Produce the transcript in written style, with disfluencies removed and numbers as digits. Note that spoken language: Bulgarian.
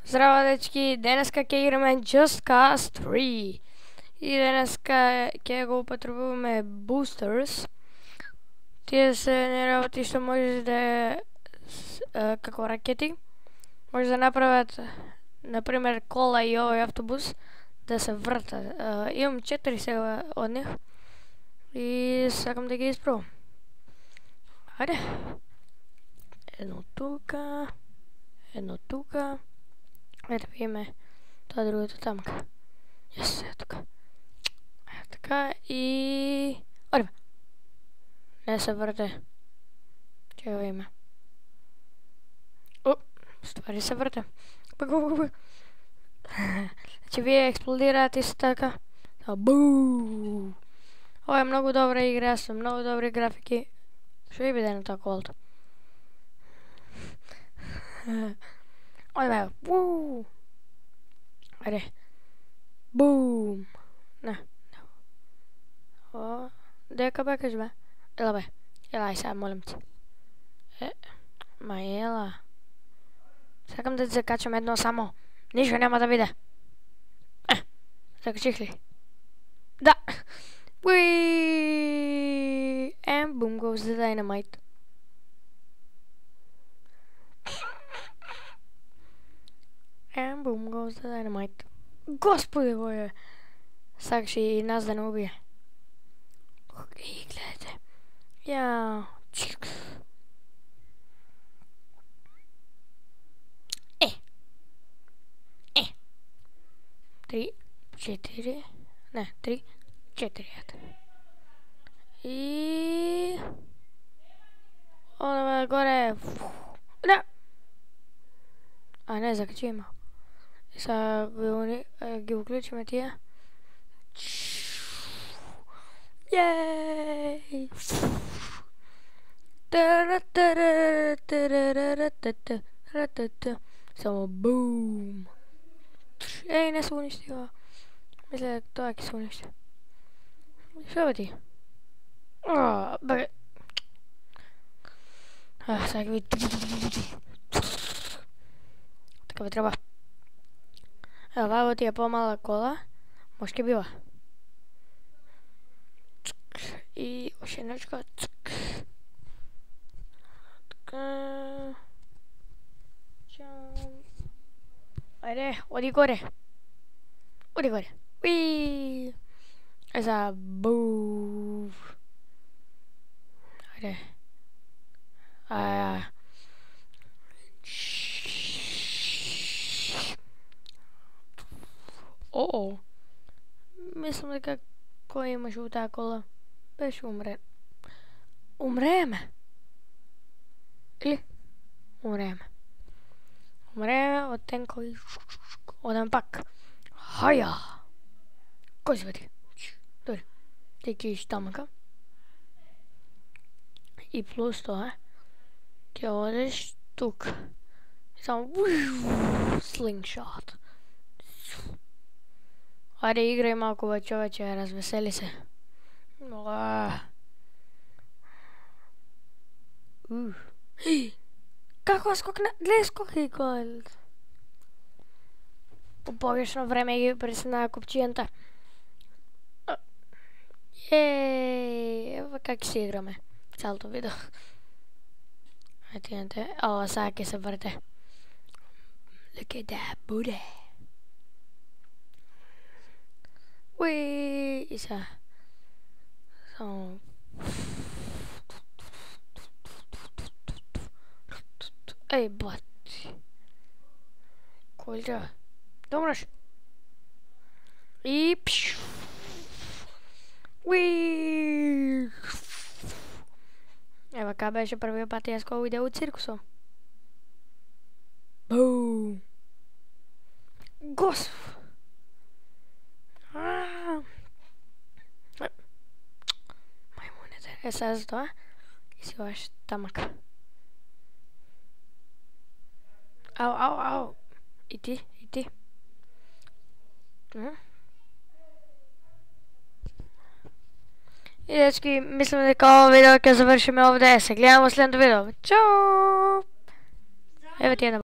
Здраво, дечки! Денеска ќе играме Just Cause 3. И денеска ќе го употребуваме boosters. Тие се неработи што можеш да како ракети. Може да направат, например, кола и овој автобус да се вртат. Имам 4 сега од них и сакам да ги испробам. Ајде. Едно тука. Едно тука. Ето видиме тоа другото тамка. Јес, е тука. Ето така и... Одиме. Не се врте. Ќе го видиме. О, ствари се врте. Значи вие експлодираат исто така. Буу! Ова е многу добра игра, со многу добри графики. Што ви биде на тоа колото? Одиме, вуу! Ајде. Бум! Не. О, дека бекаш бе? Ела бе. Ела, ај сега, молим ти. Ма ела. Сакам да ти закачам едно само. Ништо нема да биде. Закачих ли? Да! Уи! And boom goes the dynamite. And boom goes the dynamite. Господи Боже! Сакаш и нас да не убие. И гледайте. Ја. Чик. 3, 4. Не, 3, 4. И... Одаме горе. Да! А не, закачиме. Сега ги уклучиме тия. Јеј! Само бум! Еј, не се унищива. Мисля, тоа ќе се уништи. Шо бе ти? Бе... Сега ќе види... Така бе треба. Ево, вајво ти е помала кола. Може ке бива. И още едночка. Така... Ајде, оди горе. Оди горе. Уи! Eza, був. Ајде. О-о. Мислам дека кој имаше у таа кола беше умре. Умреме. Или? Умреме. Умреме од тенко и... Одам пак. Хаја! Кој си бе ти? Дори. Ти ќе иш тамака. И плюс тоа ќе одеш тук. Само... Слингшот. Ајде, играј малку бе човече, развесели се. Како скокна? Гледај скоки гол. По погрешно време ги пресна копчијанта. Ева как си играме. Цялото видео. Ајде, ова сега ќе се врте. Look at that booty. Уи, и сега. Само... Ей, бати. Кој треба? Да умреш? И... Уи! Ева, ка беше првиот пат јас кога видео у циркусо. Бум! Госп! Мајмуните. Е, сега за тоа и си ваш тамак. Ау, ау, ау. И ти, и ти. И дечки, мислам дека ова видео ќе завршиме овде. Се гледаме во следното видео. Чао! Еве ти една